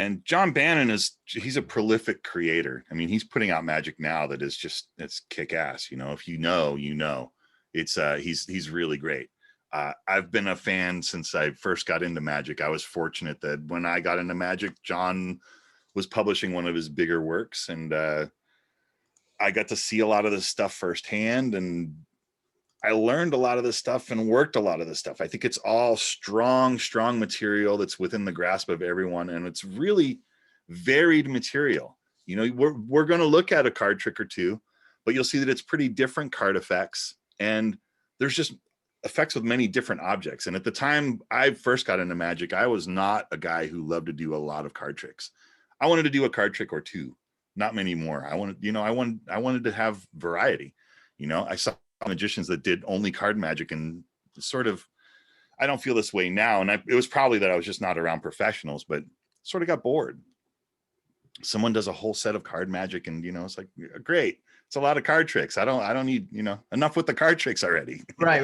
And John Bannon he's a prolific creator. I mean, he's putting out magic now that is just, it's kick ass. You know, if you know, it's he's really great. I've been a fan since I first got into magic. I was fortunate that when I got into magic, John was publishing one of his bigger works, and I got to see a lot of this stuff firsthand, and I learned a lot of this stuff and worked a lot of this stuff. I think it's all strong material that's within the grasp of everyone. And it's really varied material. You know, we're going to look at a card trick or two, but you'll see that it's pretty different card effects. And there's just effects with many different objects. And at the time I first got into magic, I was not a guy who loved to do a lot of card tricks. I wanted to do a card trick or two, not many more. I wanted to have variety. You know, I saw magicians that did only card magic, and sort of, I don't feel this way now. And it was probably that I was just not around professionals, but sort of got bored. Someone does a whole set of card magic, and, you know, it's like, great. It's a lot of card tricks. I don't need, you know, enough with the card tricks already. Right.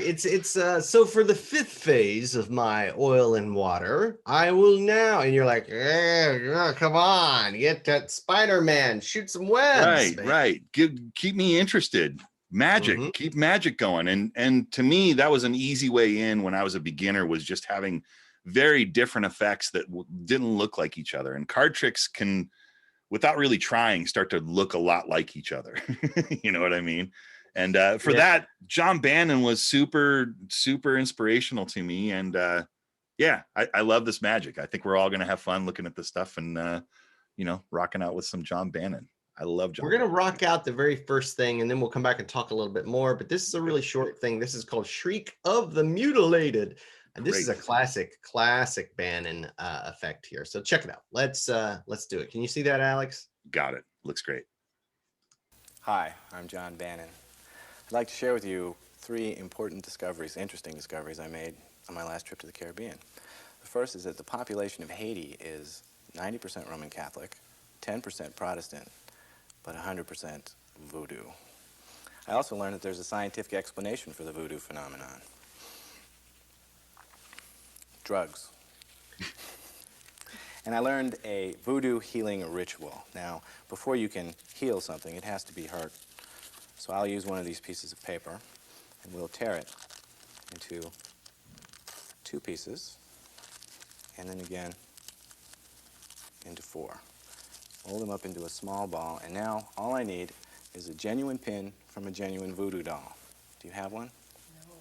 It's so for the fifth phase of my oil and water, I will now, and you're like, come on, get that Spider-Man, shoot some webs. Right. Keep me interested. Magic, keep magic going. And to me, that was an easy way in when I was a beginner, was just having very different effects that didn't look like each other. And card tricks can, without really trying, start to look a lot like each other. You know what I mean? And for that, John Bannon was super inspirational to me. And I love this magic. I think we're all going to have fun looking at this stuff and, you know, rocking out with some John Bannon. I love John. We're going to rock out the very first thing, and then we'll come back and talk a little bit more. But this is a really short thing. This is called Shriek of the Mutilated. And this is a classic Bannon effect here. So check it out. Let's do it. Can you see that, Alex? Got it. Looks great. Hi, I'm John Bannon. I'd like to share with you 3 important discoveries, interesting discoveries I made on my last trip to the Caribbean. The first is that the population of Haiti is 90% Roman Catholic, 10% Protestant, but 100% voodoo. I also learned that there's a scientific explanation for the voodoo phenomenon. Drugs. And I learned a voodoo healing ritual. Now, before you can heal something, it has to be hurt. So I'll use one of these pieces of paper, and we'll tear it into 2 pieces, and then again into 4. Roll them up into a small ball, and now all I need is a genuine pin from a genuine voodoo doll. Do you have one? No,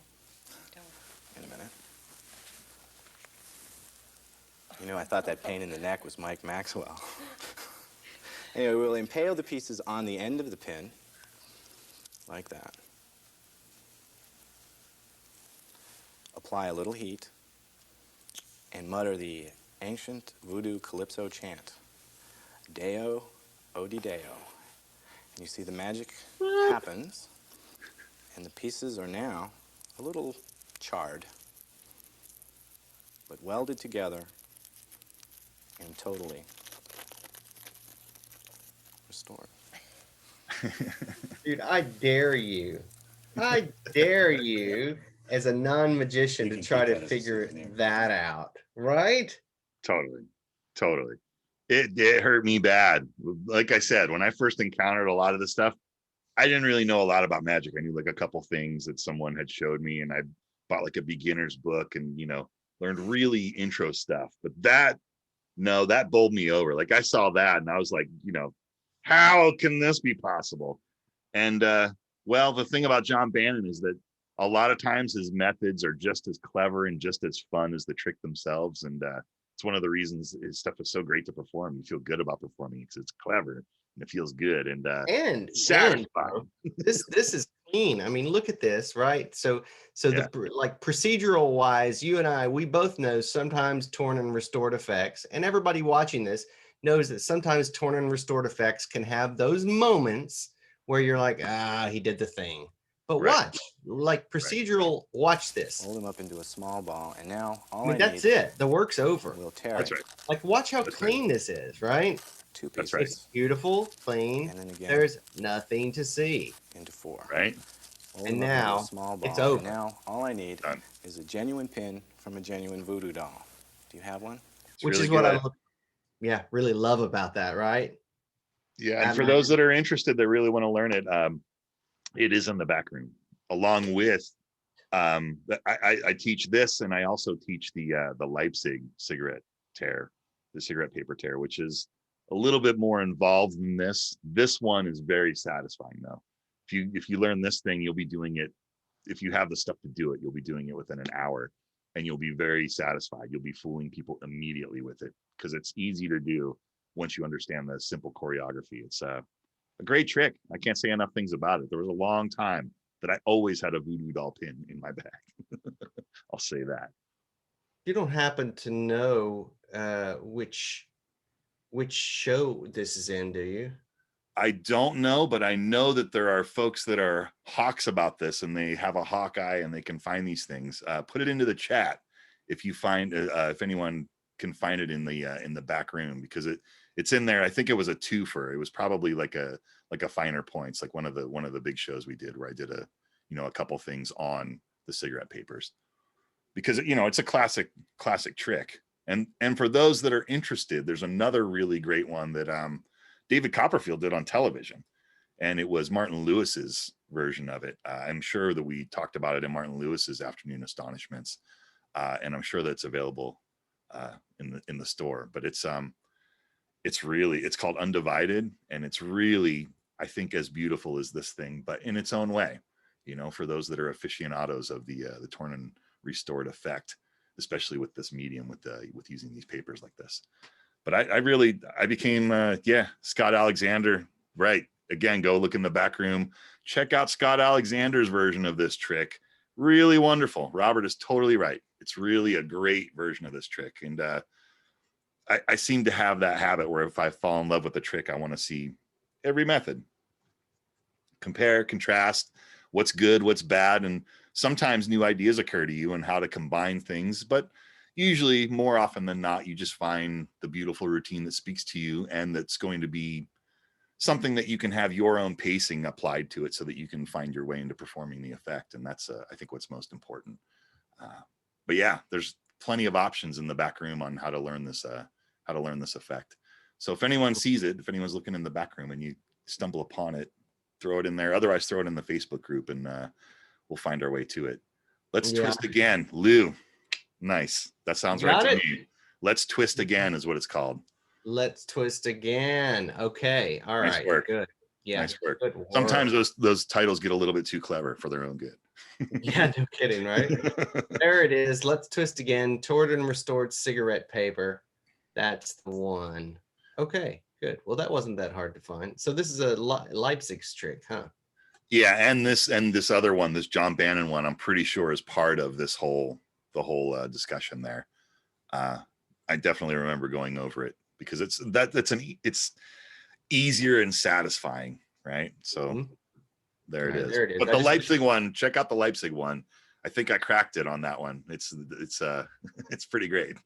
I don't. In a minute. You know, I thought that pain in the neck was Mike Maxwell. Anyway, we'll impale the pieces on the end of the pin, like that. Apply a little heat, and mutter the ancient voodoo calypso chant. Deo, odi Deo. And you see the magic happens, and the pieces are now a little charred, but welded together and totally restored. Dude, I dare you as a non-magician to try to figure that out, right? Totally. It hurt me bad. Like I said, when I first encountered a lot of this stuff, I didn't really know a lot about magic. I knew like a couple things that someone had showed me, and I bought like a beginner's book and, you know, learned really intro stuff. But that bowled me over. Like I saw that and I was like, you know, how can this be possible? And well, the thing about John Bannon is that a lot of times his methods are just as clever and just as fun as the trick themselves. And it's one of the reasons his stuff is so great to perform. You feel good about performing because it's clever and it feels good and satisfying. This is clean. I mean, look at this, right? So the like procedural wise, you and I, we both know sometimes torn and restored effects, and everybody watching this knows that sometimes torn and restored effects can have those moments where you're like, he did the thing. But watch, like procedural, watch this. Roll them up into a small ball, and now that's it. The work's over. We'll tear it. Like, watch how clean this is, right? 2 pieces. It's beautiful, clean. And then again, there's nothing to see. Into 4. Right. And now it's over. And now all I need is a genuine pin from a genuine voodoo doll. Do you have one? Which is what I look. really love about that, right? Yeah, and That for those that are interested that really want to learn it, it is in the back room, along with I teach this, and I also teach the Leipzig cigarette tear, the cigarette paper tear, which is a little bit more involved than this. This one is very satisfying though. If you learn this thing, you'll be doing it. If you have the stuff to do it, you'll be doing it within an hour, and you'll be very satisfied. You'll be fooling people immediately with it because it's easy to do once you understand the simple choreography. It's a great trick. I can't say enough things about it. There was a long time that I always had a voodoo doll pin in my bag. I'll say that. You don't happen to know which show this is in, do you? I don't know, but I know that there are folks that are hawks about this, and they have a hawk eye and they can find these things. Put it into the chat if you find if anyone can find it in the back room, because it's in there. I think it was a twofer. It was probably like a finer points, like one of the big shows we did where I did a couple things on the cigarette papers, because it's a classic trick. And for those that are interested, there's another really great one that David Copperfield did on television, and it was Martin Lewis's version of it. I'm sure that we talked about it in Martin Lewis's Afternoon Astonishments, and I'm sure that's available in the store. But it's called Undivided, and it's really, I think, as beautiful as this thing, but in its own way. For those that are aficionados of the torn and restored effect, especially with this medium, with using these papers like this. But I became Scott Alexander. Right. Again, go look in the back room. Check out Scott Alexander's version of this trick. Really wonderful. Robert is totally right. It's really a great version of this trick. And I seem to have that habit where if I fall in love with the trick, I want to see every method. Compare, contrast, what's good, what's bad. And sometimes new ideas occur to you on how to combine things. But usually, more often than not, you just find the beautiful routine that speaks to you, and that's going to be something that you can have your own pacing applied to it so that you can find your way into performing the effect. And that's, I think, what's most important. But yeah, there's plenty of options in the back room on how to learn this effect. So if anyone sees it, if anyone's looking in the back room and you stumble upon it, throw it in there. Otherwise, throw it in the Facebook group, and we'll find our way to it. Let's twist again. Lou. Nice. That sounds right to me. Let's twist again is what it's called. Let's twist again. Okay. All right. Nice work. Good. Yeah. Nice work. Good work. Sometimes those titles get a little bit too clever for their own good. Yeah, no kidding, right? There it is. Let's twist again. Torn and restored cigarette paper. That's the one. Okay, good. Well, that wasn't that hard to find. So this is a Leipzig's trick, huh? Yeah, and this other one, this John Bannon one, I'm pretty sure is part of the whole discussion there. I definitely remember going over it because it's easier and satisfying, right? So there it is. But the Leipzig one, check out the Leipzig one. I think I cracked it on that one. It's pretty great.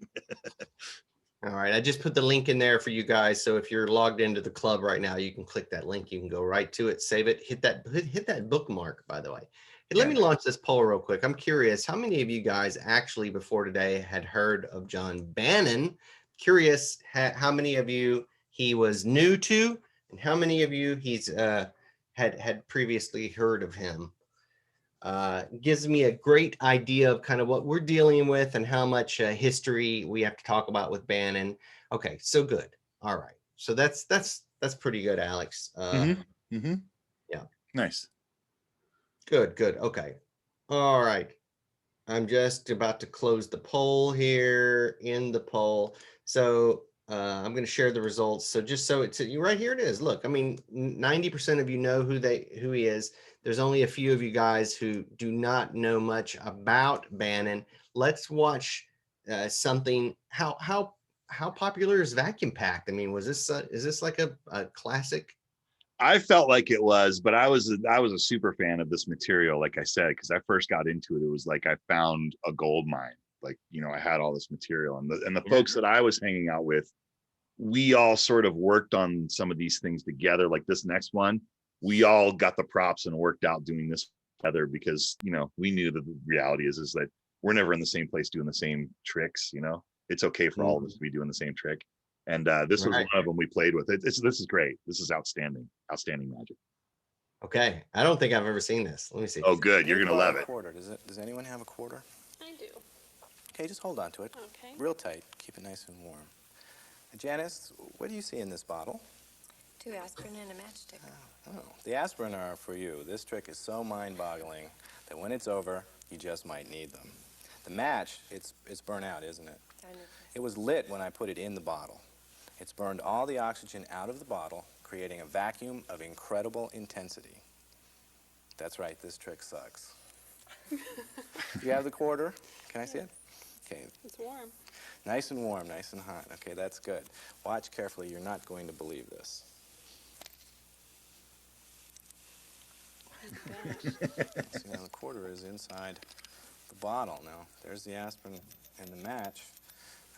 All right, I just put the link in there for you guys. So if you're logged into the club right now, you can click that link. You can go right to it, save it, hit that bookmark, by the way. Hey, let me launch this poll real quick. I'm curious, how many of you guys actually before today had heard of John Bannon? Curious how many of you he was new to, and how many of you he's had previously heard of him. Gives me a great idea of kind of what we're dealing with and how much history we have to talk about with Bannon. Okay, so good. All right, so that's pretty good, Alex. Yeah, nice. Good. Okay. All right. I'm just about to close the poll here in the poll. So I'm going to share the results. So just so it's right here it is. Look, I mean, 90% of you know who he is. There's only a few of you guys who do not know much about Bannon. Let's watch something. How popular is Vacuum Packed? I mean, is this like a classic? I felt like it was, but I was a super fan of this material, like I said, because I first got into it. It was like I found a gold mine. Like, I had all this material, and the folks that I was hanging out with, we all sort of worked on some of these things together. Like this next one, we all got the props and worked out doing this together because we knew that the reality is that we're never in the same place doing the same tricks. It's okay for all of us to be doing the same trick. And this was Right. one of them we played with. This is great. This is outstanding magic. Okay. I don't think I've ever seen this. Let me see. Oh, good. I You're need gonna to borrow love a it. quarter. Does anyone have a quarter? I do. Okay, just hold on to it. Okay. Real tight. Keep it nice and warm. Janice, what do you see in this bottle? 2 aspirin and a matchstick. Oh, the aspirin are for you. This trick is so mind-boggling that when it's over, you just might need them. The match, it's burnt out, isn't it? I know. It was lit when I put it in the bottle. It's burned all the oxygen out of the bottle, creating a vacuum of incredible intensity. That's right, this trick sucks. You have the quarter? Can I see it? Okay, It's warm. nice and warm, nice and hot. Okay, that's good. Watch carefully, you're not going to believe this. Oh my gosh. See, now the quarter is inside the bottle. Now, there's the aspirin and the match.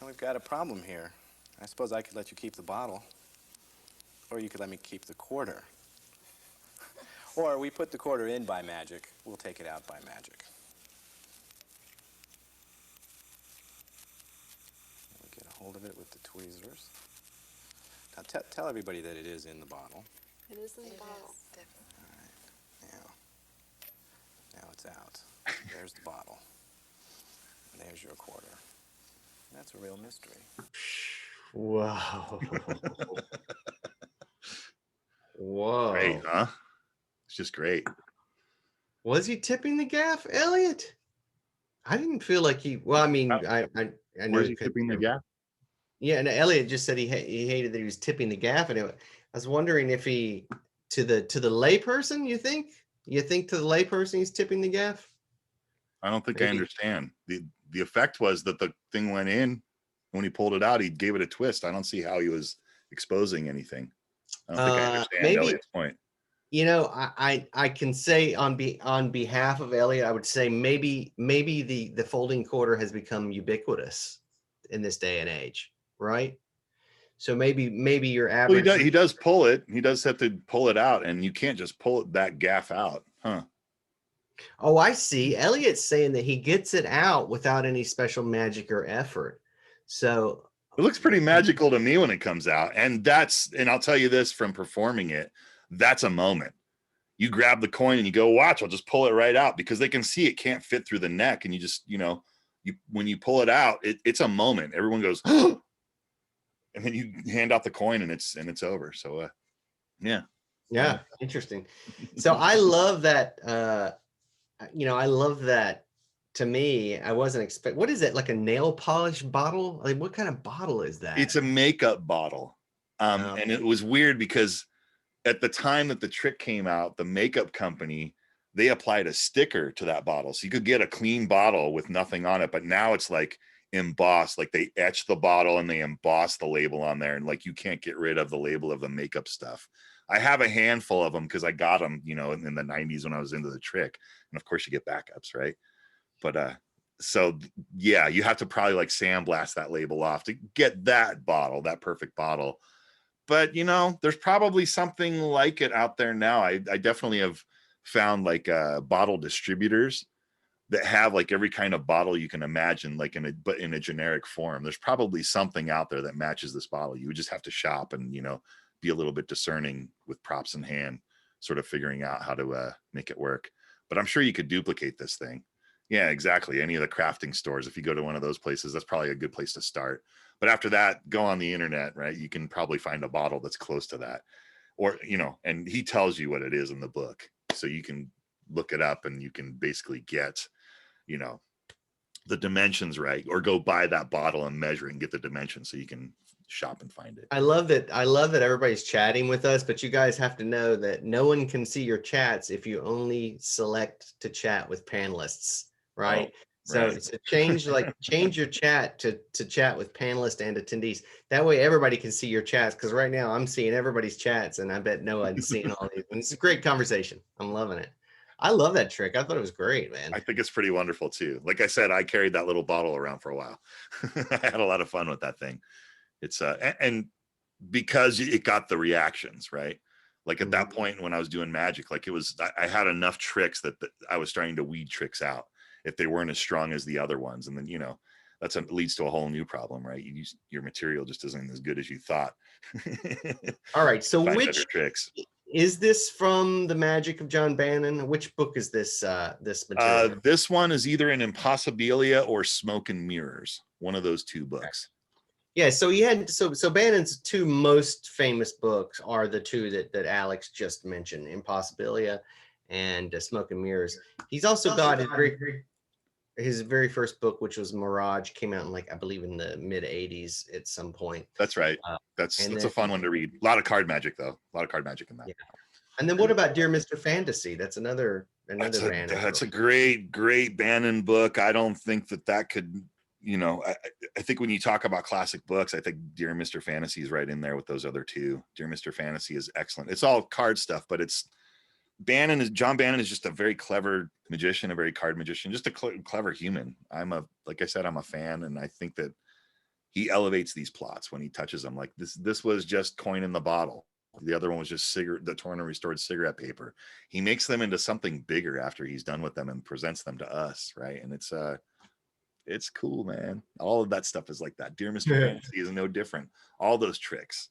Now we've got a problem here. I suppose I could let you keep the bottle, or you could let me keep the quarter. Or we put the quarter in by magic. We'll take it out by magic. We get a hold of it with the tweezers. Now tell everybody that it is in the bottle. It is in the bottle. Now it's out. There's the bottle. And there's your quarter. That's a real mystery. Whoa. Whoa. Great, huh? It's just great. Was he tipping the gaff, Elliot? I didn't feel like he. Well, I mean, I know Where's he he could- tipping the gap? Yeah, and Elliot just said he hated that he was tipping the gaff, and I was wondering if he to the layperson. You think to the layperson he's tipping the gaff? I don't think I Maybe. understand. The effect was that the thing went in. When he pulled it out, he gave it a twist. I don't see how he was exposing anything. I don't think I understand Maybe. Elliot's point. You know, I can say on behalf of Elliot, I would say maybe the folding quarter has become ubiquitous in this day and age, right? So maybe your Well, average. he does pull it. He does have to pull it out, and you can't just pull that gaff out, huh? Oh, I see. Elliot's saying that he gets it out without any special magic or effort. So It looks pretty magical to me when it comes out, and I'll tell you this from performing it, that's a moment. You grab the coin and you go, watch, I'll just pull it right out, because they can see it can't fit through the neck, and you just, when you pull it out, it's a moment. Everyone goes, and then you hand out the coin and it's over. So yeah, interesting. So I love that. I love that. To me, I wasn't expect. What is it, like a nail polish bottle? Like, what kind of bottle is that? it's a makeup bottle. Oh. And it was weird because at the time that the trick came out, the makeup company, they applied a sticker to that bottle. So you could get a clean bottle with nothing on it, but now it's like embossed, like they etch the bottle and they emboss the label on there. And like, you can't get rid of the label of the makeup stuff. I have a handful of them because I got them, in the 90s when I was into the trick. And of course you get backups, right? But so yeah, you have to probably like sandblast that label off to get that perfect bottle. But there's probably something like it out there now. I definitely have found like bottle distributors that have like every kind of bottle you can imagine, like but in a generic form. There's probably something out there that matches this bottle. You would just have to shop and be a little bit discerning with props in hand, sort of figuring out how to make it work. But I'm sure you could duplicate this thing. Yeah, exactly. Any of the crafting stores, if you go to one of those places, that's probably a good place to start. But after that, go on the internet, right? You can probably find a bottle that's close to that. Or, and he tells you what it is in the book. So you can look it up and you can basically get, the dimensions right, or go buy that bottle and measure it and get the dimensions so you can shop and find it. I love that everybody's chatting with us, but you guys have to know that no one can see your chats if you only select to chat with panelists, right? So change your chat to chat with panelists and attendees. That way everybody can see your chats, because right now I'm seeing everybody's chats and I bet no one's seeing all these. And it's a great conversation. I'm loving it. I love that trick. I thought it was great, man. I think it's pretty wonderful too. Like I said, I carried that little bottle around for a while. I had a lot of fun with that thing. It's and because it got the reactions, right? Like at that point when I was doing magic, like I had enough tricks that I was starting to weed tricks out if they weren't as strong as the other ones. And then, leads to a whole new problem, right? Your material just isn't as good as you thought. All right. So Find which better tricks. is this from the Magic of John Bannon? Which book is this this material? This one is either in Impossibilia or Smoke and Mirrors, one of those two books. Yeah, so he had so Bannon's two most famous books are the two that Alex just mentioned, Impossibilia and Smoke and Mirrors. He's also got his very first book, which was Mirage, came out in like I believe in the mid '80s at some point. That's right. That's a fun one to read. A lot of card magic though. A lot of card magic in that. Yeah. And then what about Dear Mr. Fantasy? That's another Bannon. That's a great Bannon book. I don't think that could, I think when you talk about classic books, I think Dear Mr. Fantasy is right in there with those other two. Dear Mr. Fantasy is excellent. It's all card stuff, but John Bannon is just a very clever magician, a very card magician, just a clever human. Like I said, I'm a fan, and I think that he elevates these plots when he touches them. Like this was just coin in the bottle. The other one was just the torn and restored cigarette paper. He makes them into something bigger after he's done with them and presents them to us, right? And it's cool, man. All of that stuff is like that. Dear Mr. Fantasy is no different. All those tricks,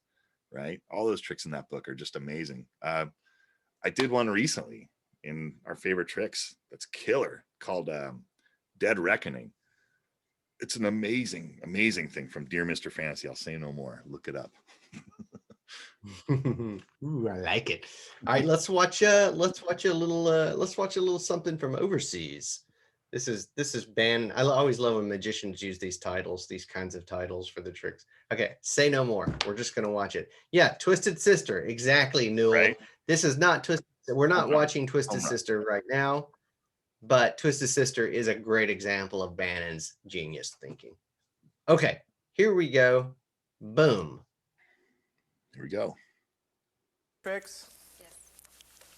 right? All those tricks in that book are just amazing. I did one recently in our favorite tricks that's killer called Dead Reckoning. It's an amazing thing from Dear Mr. Fantasy. I'll say no more. Look it up. Ooh, I like it. All right, let's watch a little something from overseas. This is Bannon. I always love when magicians use these kinds of titles for the tricks. Okay, say no more. We're just gonna watch it. Yeah, Twisted Sister. Exactly, Newell. Right. This is not Twisted. We're not watching Twisted Sister right now, but Twisted Sister is a great example of Bannon's genius thinking. Okay, here we go. Boom. Here we go. Tricks? Yes.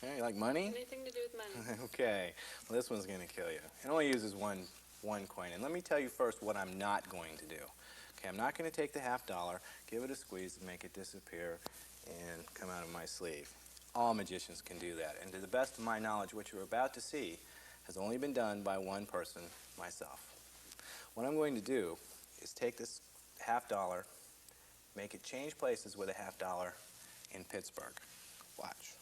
Yeah, you like money? Anything to do with money. Okay. Well, this one's going to kill you. It only uses one coin. And let me tell you first what I'm not going to do. Okay, I'm not going to take the $50, give it a squeeze, and make it disappear and come out of my sleeve. All magicians can do that. And to the best of my knowledge, what you're about to see has only been done by one person, myself. What I'm going to do is take this $50, make it change places with a $50 in Pittsburgh. Watch.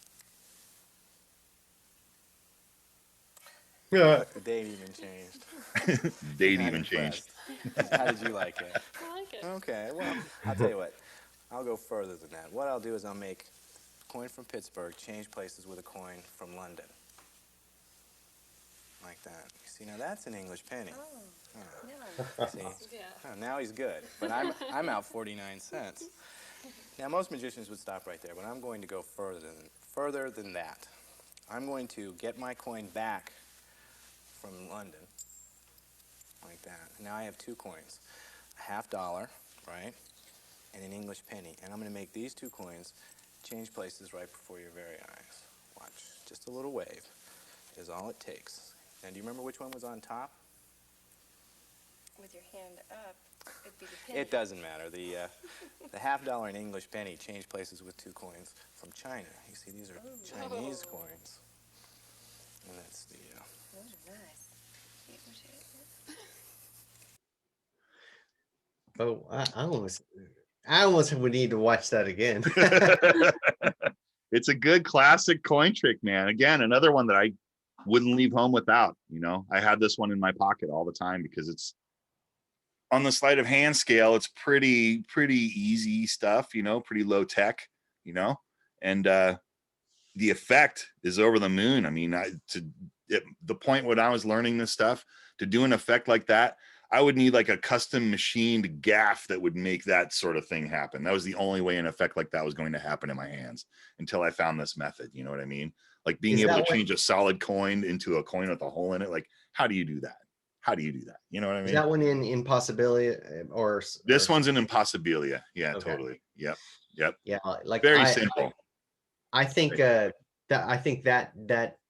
Yeah. The date even changed. Date I'm even changed. impressed. How did you like it? I like it. Okay, well, I'll tell you what. I'll go further than that. What I'll do is I'll make a coin from Pittsburgh change places with a coin from London. Like that. You see, now that's an English penny. Oh, Oh. See? yeah. Oh, now he's good, but I'm out 49 cents. Now most magicians would stop right there, but I'm going to go further than that. I'm going to get my coin back from London, like that. Now I have two coins, a $50, right, and an English penny, and I'm going to make these two coins change places right before your very eyes. Watch, just a little wave is all it takes. Now, do you remember which one was on top? With your hand up, it'd be the penny. It doesn't matter. The $50 and English penny change places with two coins from China. You see, these are Chinese coins. And that's the... Those are nice. Oh, I almost would need to watch that again. It's a good classic coin trick, man. Again, another one that I wouldn't leave home without. I had this one in my pocket all the time because it's on the sleight of hand scale. It's pretty easy stuff, pretty low tech, and the effect is over the moon. I mean, the point when I was learning this stuff, to do an effect like that, I would need like a custom machined gaff that would make that sort of thing happen. That was the only way an effect like that was going to happen in my hands until I found this method. You know what I mean? Like being able to change a solid coin into a coin with a hole in it. Like, how do you do that? You know what I mean? Is that one in Impossibility or this one's an Impossibilia? Yeah, okay. Totally. Yep. Yeah, like very simple. I think that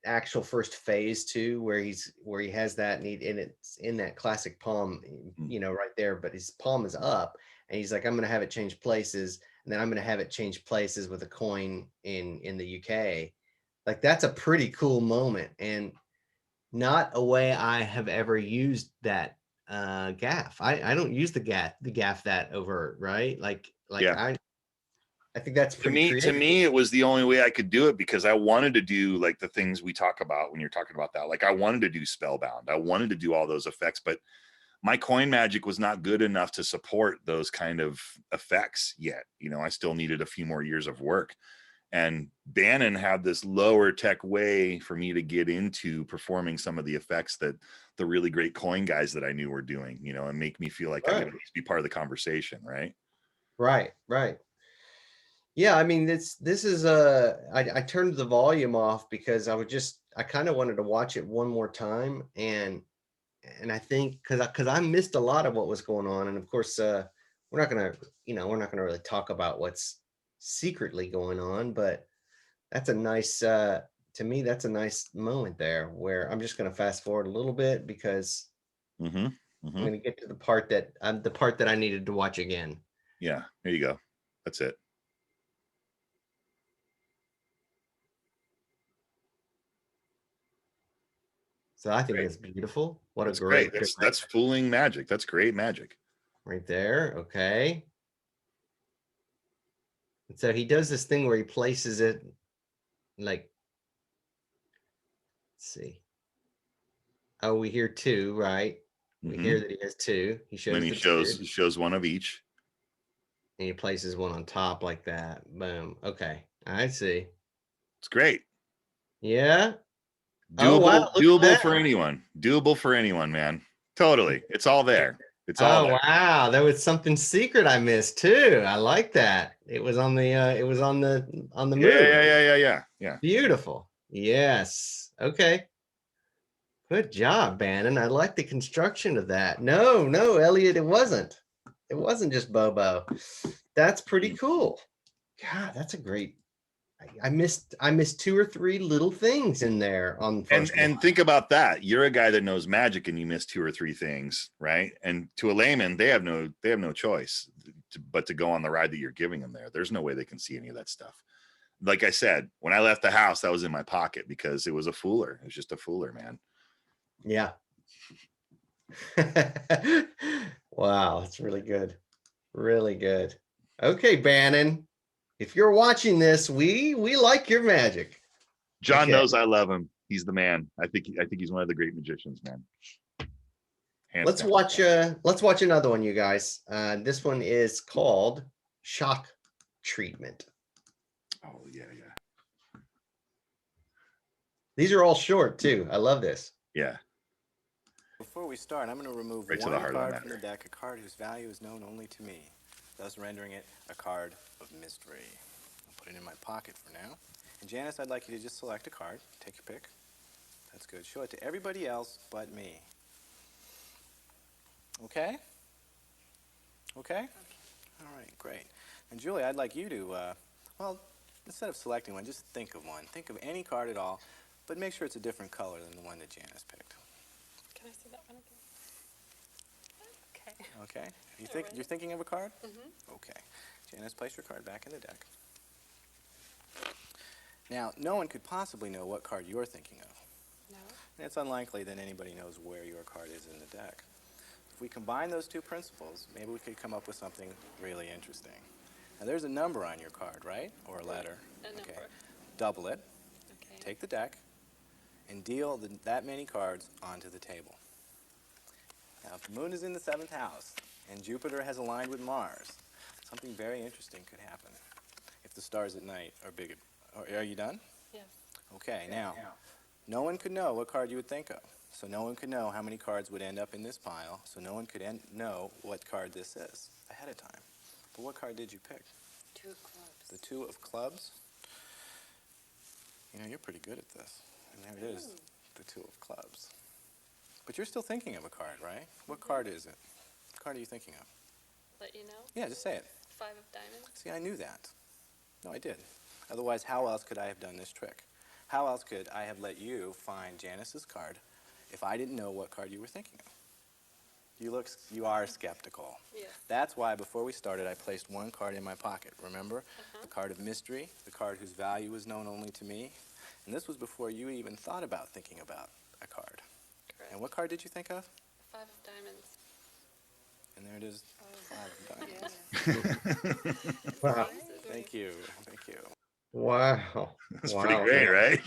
actual first phase too, where he has that and it's in that classic palm, right there, but his palm is up and he's like, I'm gonna have it change places, and then I'm gonna have it change places with a coin in the UK. Like, that's a pretty cool moment, and not a way I have ever used that gaff. I don't use the gaff that overt, right? Like Yeah. I think that's pretty To creative. me, it was the only way I could do it because I wanted to do like the things we talk about when you're talking about that. Like I wanted to do Spellbound. I wanted to do all those effects, but my coin magic was not good enough to support those kind of effects yet. You know, I still needed a few more years of work. And Bannon had this lower tech way for me to get into performing some of the effects that the really great coin guys that I knew were doing, you know, and make me feel like I could at least be part of the conversation, right? Right. Yeah, I mean, this is I turned the volume off because I kind of wanted to watch it one more time, and I think because I missed a lot of what was going on, and of course we're not gonna really talk about what's secretly going on, but that's a nice to me, that's a nice moment there where I'm just gonna fast forward a little bit because Mm-hmm. I'm Mm-hmm. gonna get to the part that I needed to watch again. Yeah, there you go. That's it. So I think that's beautiful. What That's a great. great That's fooling magic. That's great magic. right there. Okay. And so he does this thing where he places it like, let's see. Oh, we hear two, right? We hear that he has two. He And then shows he the shows two, one of each. and he places one on top like that. Boom. Okay. I see. It's great. Yeah. Oh wow, Doable, look at doable that. for anyone. Doable for anyone, man. Totally. It's all there. It's all Oh there. wow, there was something secret I missed too. I like that. It was on the move. Yeah. Beautiful. Yes. Okay. Good job, Bannon. I like the construction of that. No, Elliot, it wasn't. It wasn't just Bobo. That's pretty cool. God, that's a great. I missed two or three little things in there on first And think about that. You're a guy that knows magic and you miss two or three things, right? And to a layman, they have no choice but to go on the ride that you're giving them there. There's no way they can see any of that stuff. Like I said, when I left the house, that was in my pocket because it was a fooler. It was just a fooler, man. Yeah. Wow, that's really good. Really good. Okay, Bannon. If you're watching this, we like your magic. John Okay. knows I love him. He's the man. I think he's one of the great magicians, man. Let's watch another one, you guys. This one is called Shock Treatment. Oh yeah. These are all short too. I love this. Yeah. Before we start, I'm going to remove Right to the one heart of the card from the matter. deck, a card whose value is known only to me, thus rendering it a card of mystery. I'll put it in my pocket for now. And Janice, I'd like you to just select a card. Take your pick. That's good. Show it to everybody else but me. Okay? Okay? All right, great. And Julie, I'd like you to, well, instead of selecting one, just think of one. Think of any card at all, but make sure it's a different color than the one that Janice picked. Can I see that one again? Okay. Okay? You're thinking of a card? Mm-hmm. Okay. Janice, place your card back in the deck. Now, no one could possibly know what card you're thinking of. No. And it's unlikely that anybody knows where your card is in the deck. If we combine those two principles, maybe we could come up with something really interesting. Now, there's a number on your card, right? Or a letter. A number. Okay. Double it. Okay. Take the deck and deal that many cards onto the table. Now, if the moon is in the 7th house and Jupiter has aligned with Mars, something very interesting could happen. If the stars at night are big. Are you done? Yes. Okay, now, no one could know what card you would think of. So no one could know how many cards would end up in this pile. So no one could know what card this is ahead of time. But what card did you pick? 2 of clubs. The 2 of clubs? You know, you're pretty good at this. And there it is, the 2 of clubs. But you're still thinking of a card, right? What card is it? What card are you thinking of? Let you know. Yeah, just say it. 5 of diamonds. See, I knew that. No, I did. Otherwise, how else could I have done this trick? How else could I have let you find Janice's card if I didn't know what card you were thinking of? You are skeptical. Yes. That's why before we started, I placed one card in my pocket. Remember? The card of mystery, the card whose value is known only to me. And this was before you even thought about thinking about a card. Correct. And what card did you think of? 5 of diamonds. And there it is. Wow. Thank you. Thank you. Wow. That's pretty Wow, great, man. right?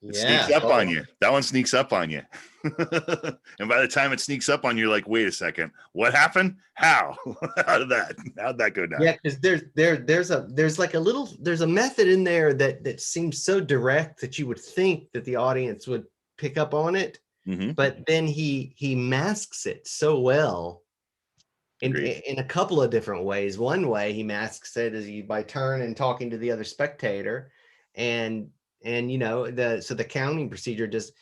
It sneaks Yeah. up Oh, on you. That one sneaks up on you. And by the time it sneaks up on you, you're like, wait a second, what happened? How? How'd that go down? yeah, because there's a method in there that seems so direct that you would think that the audience would pick up on it, Mm-hmm. but then he masks it so well in a couple of different ways. One way he masks it is by turn and talking to the other spectator, and the counting procedure just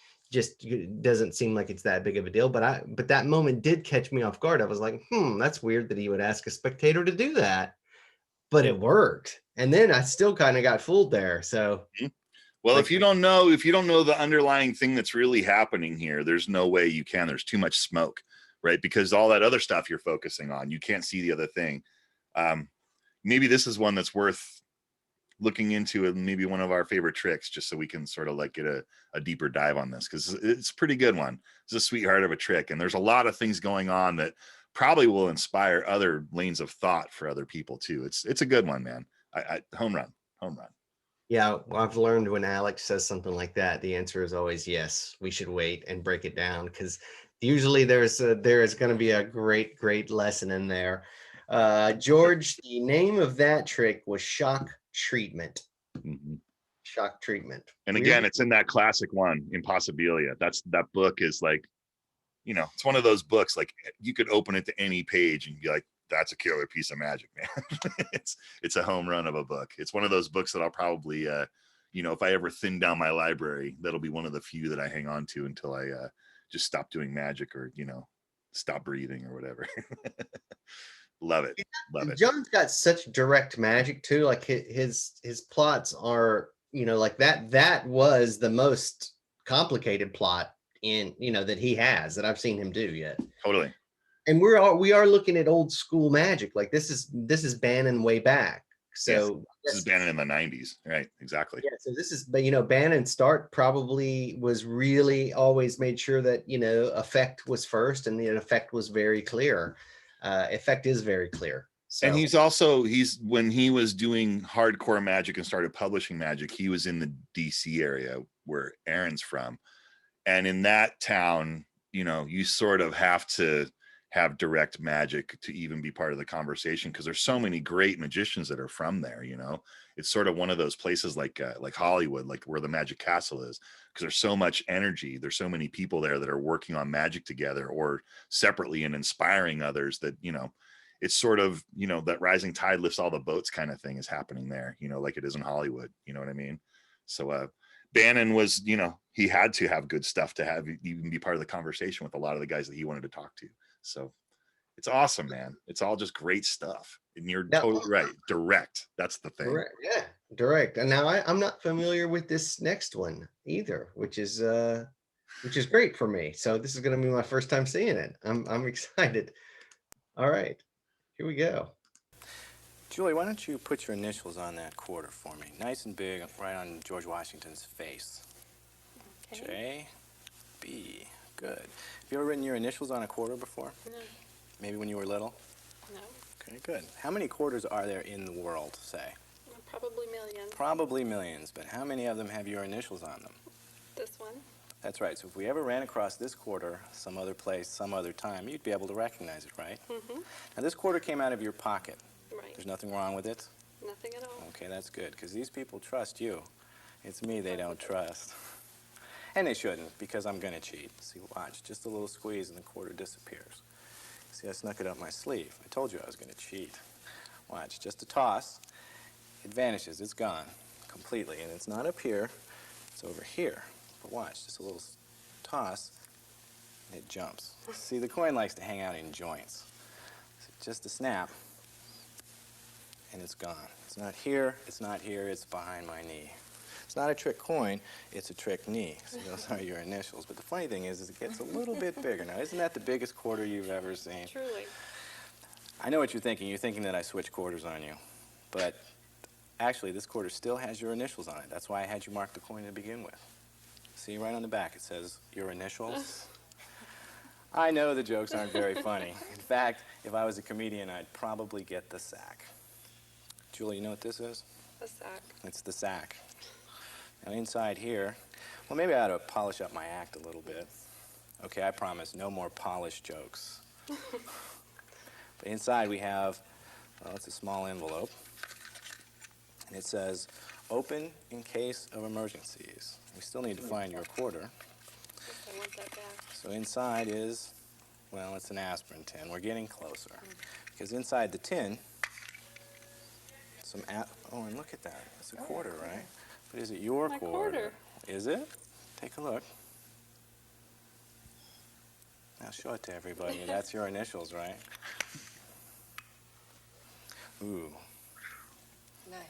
doesn't seem like it's that big of a deal. But that moment did catch me off guard. I was like, that's weird that he would ask a spectator to do that, but it worked. And then I still kind of got fooled there. So well, like, if you don't know the underlying thing that's really happening here, there's no way you can. There's too much smoke, right? Because all that other stuff you're focusing on, you can't see the other thing. Maybe this is one that's worth looking into, and maybe one of our favorite tricks, just so we can sort of like get a deeper dive on this, because it's a pretty good one. It's a sweetheart of a trick, and there's a lot of things going on that probably will inspire other lanes of thought for other people too. It's a good one, man. I home run. yeah, I've learned when Alex says something like that, the answer is always yes. We should wait and break it down, because usually there is going to be a great lesson in there. George, the name of that trick was shock treatment. Mm-hmm. Shock treatment. And again, it's in that classic one, Impossibilia. That book is like, it's one of those books, like you could open it to any page and be like, that's a killer piece of magic, man. it's a home run of a book. It's one of those books that I'll probably, if I ever thin down my library, that'll be one of the few that I hang on to until I just stop doing magic, or, stop breathing or whatever. Love it. John's got such direct magic too. Like his plots are, like that was the most complicated plot that he has, that I've seen him do yet. Totally. And we are looking at old school magic. Like this is Bannon way back. So yes, this is Bannon in the 90s, right? Exactly. Yeah, so this is, Bannon's start probably was really always made sure that effect was first, and the effect was very clear. Effect is very clear. So. And when he was doing hardcore magic and started publishing magic, he was in the DC area where Aaron's from, and in that town, you sort of have to have direct magic to even be part of the conversation, because there's so many great magicians that are from there. It's sort of one of those places like Hollywood, like where the Magic Castle is, because there's so much energy. There's so many people there that are working on magic together or separately and inspiring others, that it's sort of that rising tide lifts all the boats kind of thing is happening there, like it is in Hollywood. You know what I mean? So Bannon was, he had to have good stuff to have even be part of the conversation with a lot of the guys that he wanted to talk to. So it's awesome, man. It's all just great stuff. And you're totally right. Direct. That's the thing. Direct, yeah, direct. And now I'm not familiar with this next one either, which is great for me. So this is going to be my first time seeing it. I'm excited. All right, here we go. Julie, why don't you put your initials on that quarter for me? Nice and big, right on George Washington's face. Okay. J.B. Good. Have you ever written your initials on a quarter before? No. Maybe when you were little? No. Okay, good. How many quarters are there in the world, say? Probably millions. Probably millions, but how many of them have your initials on them? This one. That's right. So if we ever ran across this quarter some other place, some other time, you'd be able to recognize it, right? Mm-hmm. Now, this quarter came out of your pocket. Right. There's nothing wrong with it? Nothing at all. Okay, that's good, because these people trust you. It's me they don't trust. And they shouldn't, because I'm going to cheat. See, watch. Just a little squeeze and the quarter disappears. See, I snuck it up my sleeve. I told you I was going to cheat. Watch. Just a toss. It vanishes. It's gone completely. And it's not up here. It's over here. But watch. Just a little toss, and it jumps. See, the coin likes to hang out in joints. So just a snap, and it's gone. It's not here. It's not here. It's behind my knee. It's not a trick coin, it's a trick knee. So those are your initials. But the funny thing is it gets a little bit bigger. Now, isn't that the biggest quarter you've ever seen? Truly. I know what you're thinking. You're thinking that I switched quarters on you. But actually, this quarter still has your initials on it. That's why I had you mark the coin to begin with. See, right on the back, it says your initials. I know the jokes aren't very funny. In fact, if I was a comedian, I'd probably get the sack. Julie, you know what this is? The sack. It's the sack. Now inside here, well, maybe I ought to polish up my act a little bit. Okay, I promise, no more polished jokes. But inside we have, well, it's a small envelope. And it says, open in case of emergencies. We still need to find your quarter. I want that back. So inside is, well, it's an aspirin tin. We're getting closer. Because inside the tin, oh, and look at that. It's a quarter, right? But is it your My quarter? quarter. Is it? Take a look. Now show it to everybody. That's your initials, right? Ooh, Nice.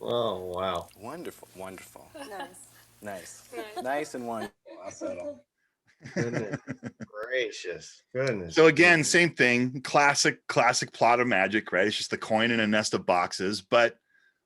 Oh, wow. wonderful, wonderful. Nice. Nice. Nice. Nice and wonderful. I'll settle. Goodness gracious. Goodness. So again, same thing, classic plot of Magic, right? It's just the coin in a nest of boxes, but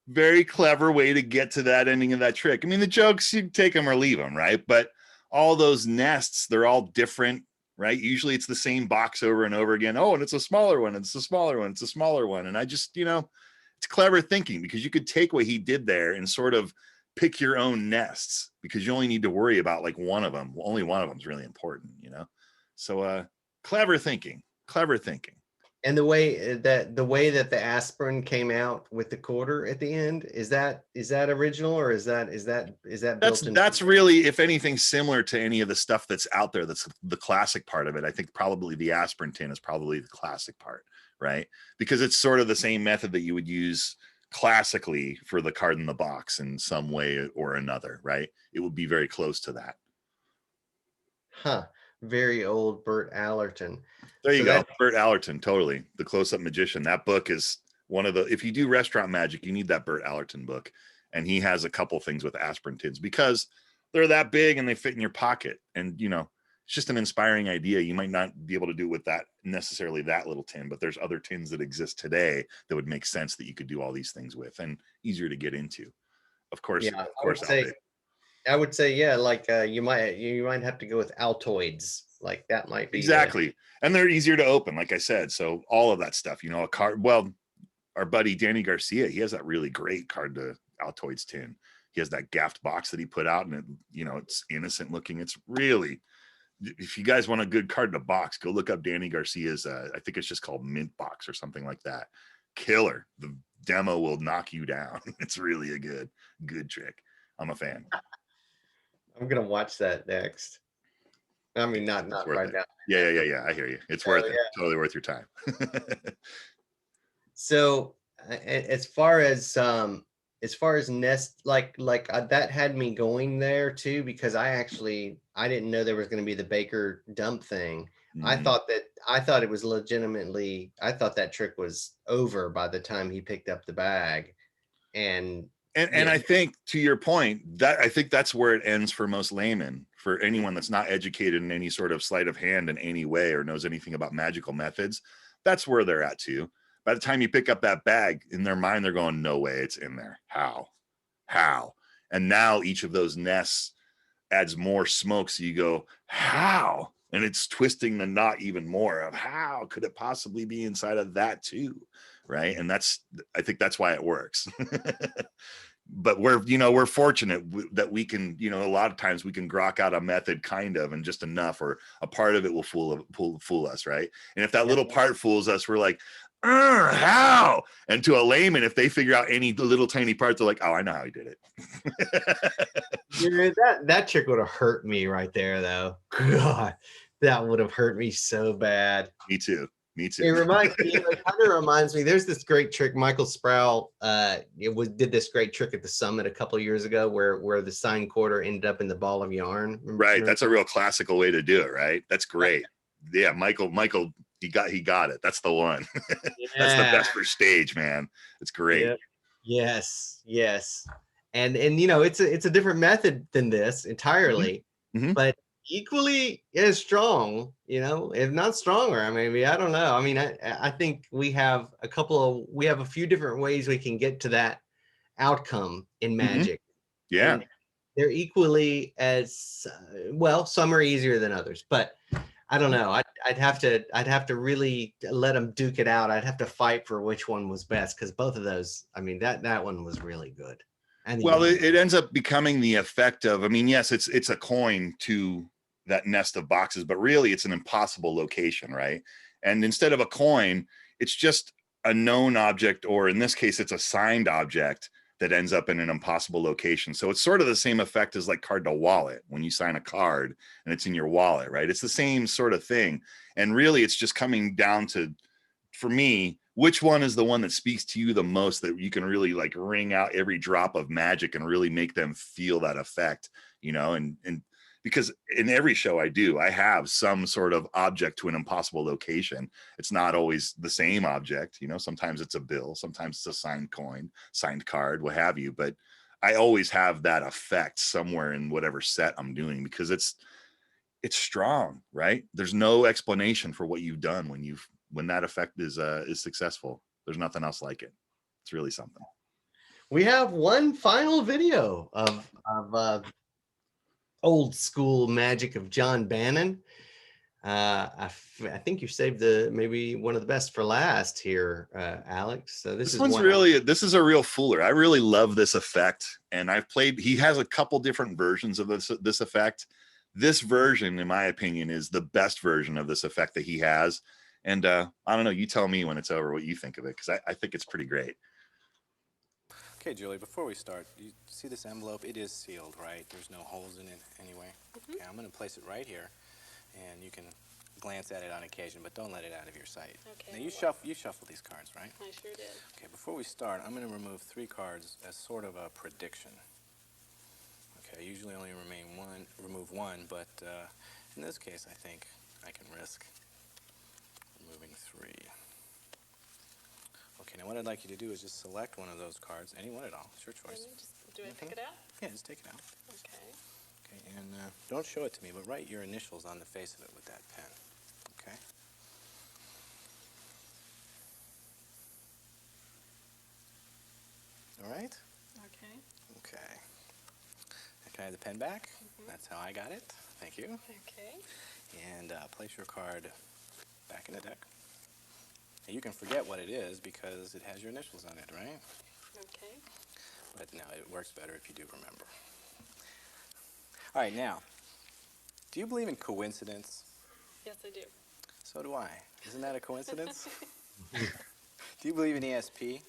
very clever way to get to that ending of that trick. I mean, the jokes, you take them or leave them, right? But all those nests, they're all different, right? Usually it's the same box over and over again. Oh, and it's a smaller one. It's a smaller one. It's a smaller one. And I just, it's clever thinking, because you could take what he did there and sort of pick your own nests, because you only need to worry about like one of them. Only one of them is really important, So clever thinking. And the way that the aspirin came out with the quarter at the end, is that original, or is that built in? That's really, if anything, similar to any of the stuff that's out there. That's the classic part of it. I think probably the aspirin tin is probably the classic part, right? Because it's sort of the same method that you would use classically for the card in the box in some way or another, right? It would be very close to that. Huh. Very old Burt Allerton. There you So go. Burt Allerton, totally. The Close-Up Magician. That book is one of the, if you do restaurant magic, you need that Burt Allerton book. And he has a couple things with aspirin tins because they're that big and they fit in your pocket. And, it's just an inspiring idea. You might not be able to do it with that necessarily that little tin, but there's other tins that exist today that would make sense that you could do all these things with and easier to get into. Of course, yeah, Alfred. I would say, yeah, like you might have to go with Altoids. Like that might be exactly. And they're easier to open, like I said. So all of that stuff, a card. Well, our buddy Danny Garcia, he has that really great card to Altoids tin. He has that gaffed box that he put out, and it, it's innocent looking. It's really, if you guys want a good card in a box, go look up Danny Garcia's. I think it's just called Mint Box or something like that. Killer. The demo will knock you down. It's really a good trick. I'm a fan. I'm gonna watch that next. I mean, not right now. Yeah. I hear you. It's worth it. Totally worth your time. So, as far as nest, like that had me going there too, because I didn't know there was going to be the Baker dump thing. Mm-hmm. I thought it was legitimately. I thought that trick was over by the time he picked up the bag, and I think, to your point, that I think that's where it ends for most laymen. For anyone that's not educated in any sort of sleight of hand in any way or knows anything about magical methods, that's where they're at too. By the time you pick up that bag, in their mind, they're going, no way it's in there. How? And now each of those nests adds more smoke. So you go, how? And it's twisting the knot even more of how could it possibly be inside of that too? Right. And I think that's why it works. But we're fortunate that we can, a lot of times we can grok out a method kind of, and just enough, or a part of it will fool us. Right. And if that little part fools us, we're like, how? And to a layman, if they figure out any little tiny part, they're like, oh, I know how he did it. Dude, that trick would have hurt me right there, though. God, that would have hurt me so bad. Me too. It kind of reminds me. There's this great trick. Michael Sproul did this great trick at the Summit a couple of years ago, where the signed quarter ended up in the ball of yarn. Right. That's a real classical way to do it. Right. That's great. Yeah, Michael. He got it. That's the one. That's the best for stage, man. It's great. Yep. Yes. And it's a different method than this entirely, mm-hmm. but equally as strong, if not stronger. Maybe, I don't know. I mean, I think we have a few different ways we can get to that outcome in Magic. Mm-hmm. Yeah. And they're equally as well. Some are easier than others, but I don't know. I'd have to really let them duke it out. I'd have to fight for which one was best because both of those. I mean, that one was really good. And Well, it ends up becoming the effect of, I mean, yes, it's a coin to that nest of boxes, but really it's an impossible location, right? And instead of a coin, it's just a known object, or in this case, it's a signed object that ends up in an impossible location. So it's sort of the same effect as like card to wallet when you sign a card and it's in your wallet, right? It's the same sort of thing. And really, it's just coming down to, for me, which one is the one that speaks to you the most, that you can really like wring out every drop of magic and really make them feel that effect, you know? And because in every show I do, I have some sort of object to an impossible location. It's not always the same object, you know, sometimes it's a bill, sometimes it's a signed coin, signed card, what have you, but I always have that effect somewhere in whatever set I'm doing, because it's strong, right? There's no explanation for what you've done when that effect is successful. There's nothing else like it. It's really something. We have one final video of old school Magic of John Bannon. I think you saved maybe one of the best for last here, Alex. So this one's really, this is a real fooler. I really love this effect, and I've played. He has a couple different versions of this effect. This version, in my opinion, is the best version of this effect that he has. And I don't know. You tell me when it's over what you think of it, because I think it's pretty great. Okay, Julie, before we start, you see this envelope? It is sealed, right? There's no holes in it anyway. Okay, I'm going to place it right here, and you can glance at it on occasion, but don't let it out of your sight. Okay. Now, you shuffle these cards, right? I sure did. Okay, before we start, I'm going to remove 3 cards as sort of a prediction. Okay, I usually only remove one, but in this case, I think I can risk removing 3. Okay, now what I'd like you to do is just select one of those cards, any one at all. It's your choice. Do I pick it out? Yeah, just take it out. Okay. Okay, and don't show it to me, but write your initials on the face of it with that pen. Okay? All right? Okay. Okay. Now, can I have the pen back? That's how I got it. Thank you. Okay. And place your card back in the deck. Now, you can forget what it is because it has your initials on it, right? Okay. But no, it works better if you do remember. All right, now, do you believe in coincidence? Yes, I do. So do I. Isn't that a coincidence? Do you believe in ESP?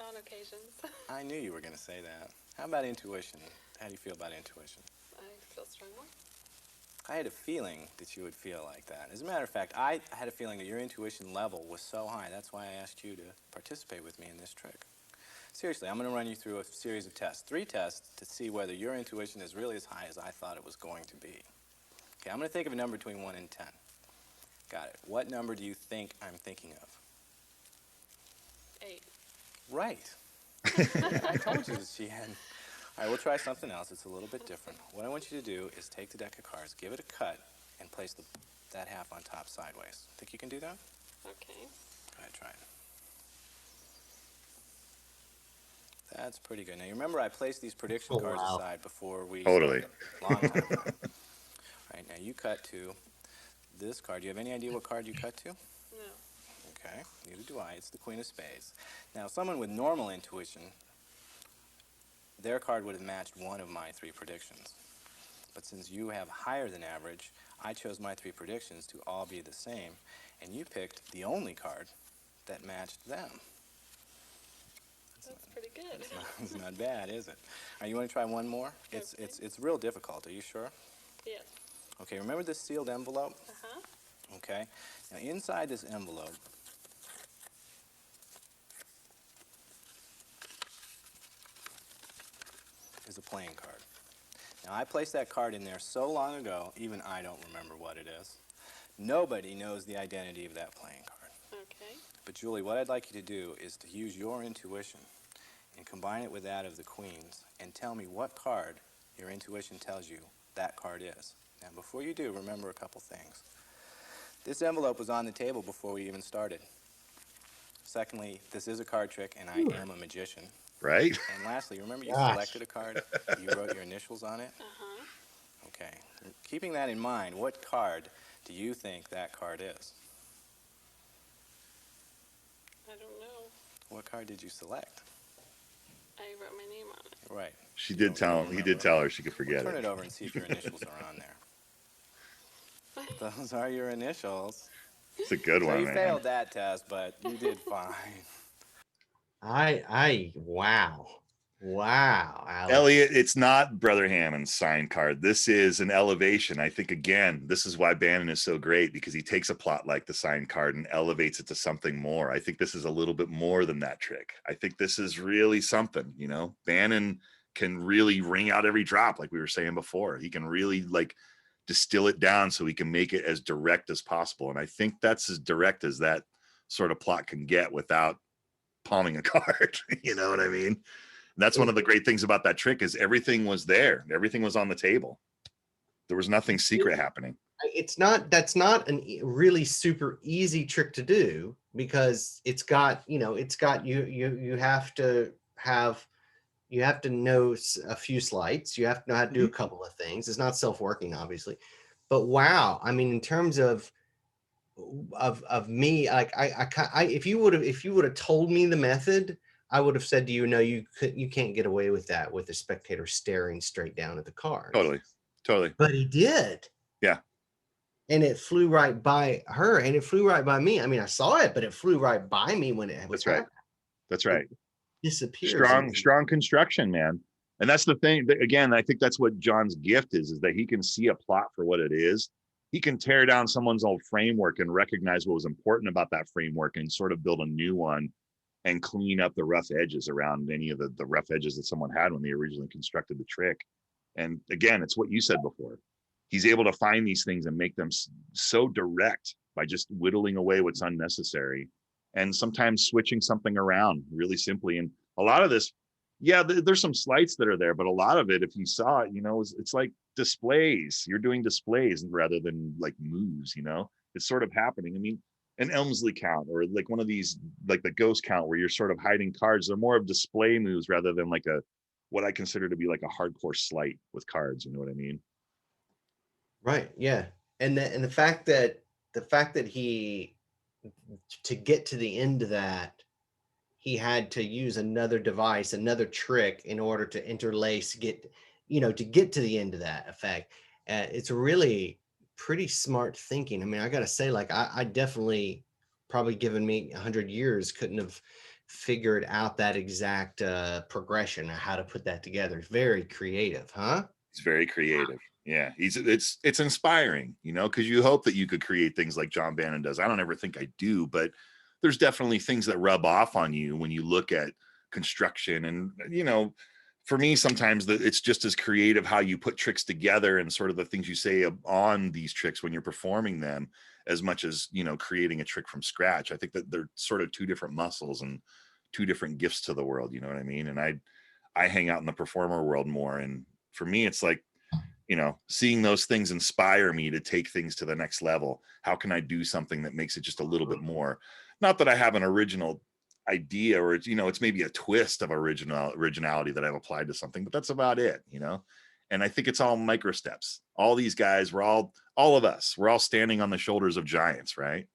On occasions. I knew you were going to say that. How about intuition? How do you feel about intuition? I feel strongly. I had a feeling that you would feel like that. As a matter of fact, I had a feeling that your intuition level was so high. That's why I asked you to participate with me in this trick. Seriously, I'm going to run you through a series of tests, 3 tests, to see whether your intuition is really as high as I thought it was going to be. Okay, I'm going to think of a number between 1 and 10. Got it. What number do you think I'm thinking of? 8. Right. I told you that she had. All right, we'll try something else. It's a little bit different. What I want you to do is take the deck of cards, give it a cut, and place that half on top sideways. Think you can do that? Okay. Go ahead, try it. That's pretty good. Now, you remember I placed these prediction cards aside before we Totally. Long time ago. All right, now you cut to this card. Do you have any idea what card you cut to? No. Okay, neither do I. It's the Queen of Spades. Now, someone with normal intuition, their card would have matched one of my 3 predictions. But since you have higher than average, I chose my 3 predictions to all be the same, and you picked the only card that matched them. That's pretty good. It's not bad, is it? All right, you want to try one more? It's real difficult. Are you sure? Yes. Okay, remember this sealed envelope? Uh-huh. Okay. Now, inside this envelope is a playing card. Now, I placed that card in there so long ago, even I don't remember what it is. Nobody knows the identity of that playing card. Okay. But, Julie, what I'd like you to do is to use your intuition and combine it with that of the queens and tell me what card your intuition tells you that card is. Now, before you do, remember a couple things. This envelope was on the table before we even started. Secondly, this is a card trick, and I am a magician. Right? And lastly, remember you selected a card, you wrote your initials on it? Uh-huh. Okay. Keeping that in mind, what card do you think that card is? I don't know. What card did you select? I wrote my name on it. Right. She You did don't tell really him. He did remember. tell her she could We'll forget turn it. it over and see if your initials are on there. Those are your initials. It's a good So one, you man. failed that test, but you did fine. Wow. Wow, Alex. Elliot, it's not Brother Hammond's sign card. This is an elevation. I think, again, this is why Bannon is so great, because he takes a plot like the sign card and elevates it to something more. I think this is a little bit more than that trick. I think this is really something, you know. Bannon can really ring out every drop, like we were saying before. He can really like distill it down so he can make it as direct as possible. And I think that's as direct as that sort of plot can get without palming a card. You know what I mean? And that's one of the great things about that trick is everything was there. Everything was on the table. There was nothing secret happening. That's not a really super easy trick to do, because you have to know a few sleights. You have to know how to do a couple of things. It's not self-working, obviously. But wow, I mean, in terms of me, like if you would have told me the method, I would have said to you, no, you can't get away with that with the spectator staring straight down at the cards. Totally. But he did. Yeah. And it flew right by her, and it flew right by me. I mean, I saw it, but it flew right by me when it was happening. That's right. It disappears. Strong construction, man. And that's the thing. Again, I think that's what John's gift is that he can see a plot for what it is. He can tear down someone's old framework and recognize what was important about that framework and sort of build a new one and clean up the rough edges around any of the rough edges that someone had when they originally constructed the trick. And again, it's what you said before. He's able to find these things and make them so direct by just whittling away what's unnecessary and sometimes switching something around really simply. And a lot of this, yeah, there's some sleights that are there, but a lot of it, if you saw it, you know, it's like displays. You're doing displays rather than like moves, you know, it's sort of happening. I mean, an Elmsley count or like one of these, like the ghost count where you're sort of hiding cards, they're more of display moves rather than like what I consider to be like a hardcore sleight with cards. You know what I mean? Right. Yeah. And the fact that he, to get to the end of that, he had to use another device, another trick in order to interlace, to get to the end of that effect. It's really pretty smart thinking. I mean, I got to say, like, I definitely, probably given me 100 years, couldn't have figured out that exact progression of how to put that together. It's very creative, huh? He's very creative. Yeah, it's inspiring, you know, because you hope that you could create things like John Bannon does. I don't ever think I do, but there's definitely things that rub off on you when you look at construction. And, you know, for me, sometimes it's just as creative how you put tricks together and sort of the things you say on these tricks when you're performing them, as much as, you know, creating a trick from scratch. I think that they're sort of two different muscles and two different gifts to the world. You know what I mean? And I hang out in the performer world more. And for me, it's like, you know, seeing those things inspire me to take things to the next level. How can I do something that makes it just a little bit more? Not that I have an original idea or it's, you know, it's maybe a twist of originality that I've applied to something, but that's about it, you know? And I think it's all micro steps. All these guys, all of us, we're all standing on the shoulders of giants, right?